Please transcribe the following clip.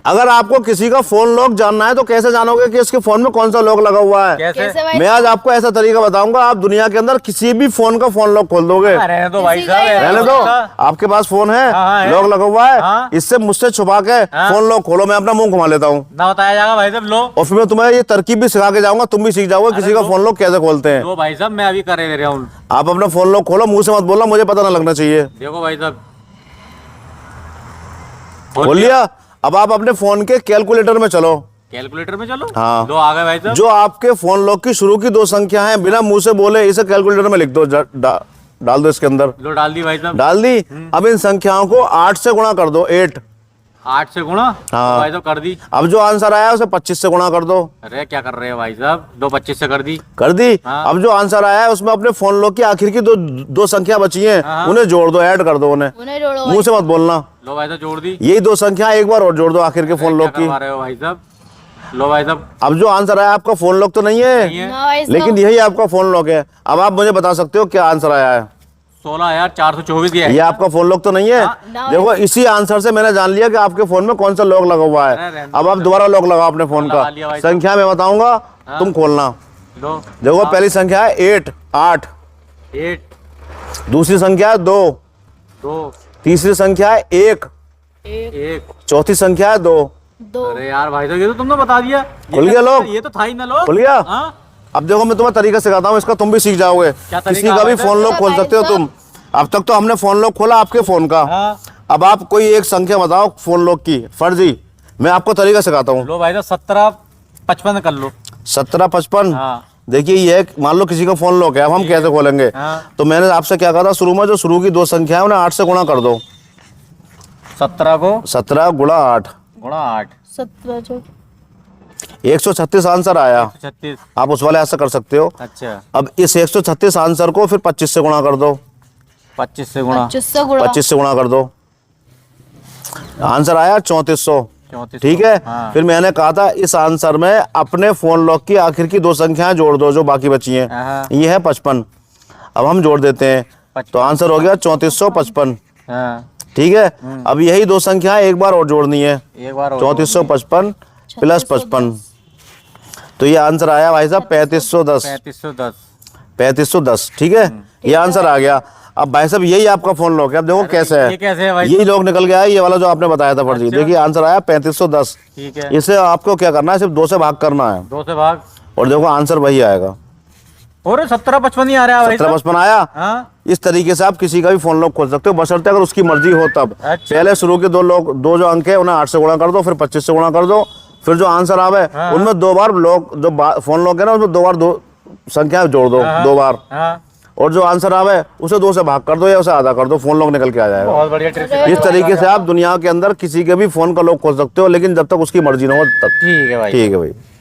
अगर आपको किसी का फोन लॉक जानना है तो कैसे जानोगे कि इसके फोन में कौन सा लॉक लगा हुआ है? कैसे भाई? मैं आज आपको ऐसा तरीका बताऊंगा, आप दुनिया के अंदर किसी भी फोन का फोन लॉक खोल दोगे। रहने दो भाई साहब, रहने दो, आपके पास फोन है, हाँ, लॉक लगा हुआ है, हाँ। इससे मुझसे छुपा के फोन लॉक खोलो, मैं अपना मुंह घुमा लेता हूँ ना बताया जाएगा भाई साहब। लो और फिर मैं तुम्हें ये तरकीब भी सिखा के जाऊंगा, तुम भी सीख जाओगे किसी का फोन लॉक कैसे खोलते हैं। लो भाई साहब, मैं अभी कर रहा हूँ। आप अपना फोन लॉक खोलो, मुंह से मत बोलना, मुझे पता ना लगना चाहिए। देखो भाई साहब, खोल लिया। अब आप अपने फोन के कैलकुलेटर में चलो। कैलकुलेटर में चलो। हाँ। लो आ गए भाई साहब। जो आपके फोन लॉक की शुरू की 2 संख्या हैं, बिना मुंह से बोले इसे कैलकुलेटर में लिख दो, डाल दो इसके अंदर। लो डाल दी भाई साहब। डाल दी। अब इन संख्याओं को 8 से गुणा कर दो। 8 8 से गुणा। हाँ। भाई साहब कर दी। अब जो आंसर आया उसे 25 से गुणा कर दो। अरे क्या कर रहे हो भाई साहब, 2 25 से कर दी। कर दी। हाँ। अब जो आंसर आया है उसमें अपने फोन लॉक की आखिर की दो संख्या बची हैं, हाँ। उन्हें जोड़ दो, ऐड कर दो उन्हें। जोड़ो मुंह से मत बोलना। लो भाई साहब जोड़ दी। यही 2 संख्या एक बार और जोड़ दो आखिर के फोन लॉक क्या की। करवा रहे हो भाई साहब। लो भाई साहब। अब जो आंसर आया आपका फोन लॉक तो नहीं नहीं है, है। ना भाई साहब। लेकिन यही आपका फोन लॉक है। अब आप मुझे बता सकते हो क्या आंसर आया है? 16,424 ये आपका फोन लॉक तो नहीं है। ना देखो इसी आंसर से मैंने जान लिया कि आपके फोन में कौन सा लॉक लगा हुआ अरे है। रहने दो। अब आप दोबारा लॉक लगाओ अपने फोन लगा का। लिया भाई। संख्या मैं बताऊंगा, तुम खोलना। लो देखो पहली संख्या है 8। 8 दूसरी संख्या है 2। 2 तीसरी संख्या है 1। 1। चौथी संख्या है 2। अरे यार भाई साहब, ये तो तुमने बता दिया। खुल गया लोग? ये तो था ही ना लोग। खुल गया? हाँ? अब देखो मैं तुम्हें तरीका सिखाता हूँ, इसका तुम भी सीख जाओगे। क्या किसी तरीका का भी है? फोन लॉक खोल सकते हो तुम। अब तक तो हमने फोन लॉक खोला आपके फोन का। हाँ। अब आप कोई एक संख्या बताओ फोन लॉक की, फर्जी। मैं आपको तरीका सिखाता हूँ। लो भाई साहब 1755 कर लो। 1755। हाँ। देखिए ये मान लो किसी का फोन लॉक है, अब हम कैसे खोलेंगे? हाँ। तो मैंने आपसे क्या कहा था शुरू में, जो शुरू की 2 संख्या है उन्हें 8 से गुणा कर दो। 17 को 17 गुणा 8, गुणा 8 17 136 आंसर आया। 136। आप उस वाले ऐसे कर सकते हो। अच्छा। अब इस 136 आंसर को फिर 25 से गुणा कर दो। 25 से गुणा। 25 से गुणा कर दो, आंसर आया 3400। 3400। ठीक है। हाँ। फिर मैंने कहा था इस आंसर में अपने फोन लॉक की आखिर की 2 संख्याएं जोड़ दो जो बाकी बची हैं। हाँ। ये है 55। अब हम जोड़ देते हैं 55। तो आंसर हो गया 3455। हाँ। ठीक है। अब यही 2 संख्याएं एक बार और जोड़नी है, एक बार और 3455 प्लस 55। तो ये आंसर आया भाई साहब 3510। 3510। 3510। ठीक है, ये आंसर आ गया। अब भाई साहब यही आपका फोन लॉक है। अब देखो कैसे है, ये कैसे है भाई? यही लॉक निकल गया है, ये वाला जो आपने बताया था फर्जी। अच्छा। देखिए आंसर आया 3510। ठीक है। इसे आपको क्या करना है, सिर्फ 2 से भाग करना है 2 से भाग। और देखो आंसर वही आएगा। और 1755 ही आ रहा है भाई साहब। 1755 आया। हाँ। इस तरीके से आप किसी का भी फोन लॉक खोल सकते हो, बशर्ते अगर उसकी मर्जी हो तब। अच्छा। पहले शुरू के 2 जो अंक है उन्हें 8 से गुणा कर दो, फिर 25 से गुणा कर दो, फिर जो आंसर आवे उनमें 2 बार लॉक, जो फोन लॉक है ना उसमें 2 बार 2 संख्या जोड़ दो, 2 बार। हाँ। और जो आंसर आवे उसे 2 से भाग कर दो या उसे आधा कर दो, फोन लॉक निकल के आ जाएगा। बहुत बढ़िया ट्रिक है। इस तरीके से आप दुनिया के अंदर किसी के भी फोन का लॉक खोल सकते हो, लेकिन जब तक उसकी मर्जी ना हो तब। ठीक है भाई। ठीक है भाई।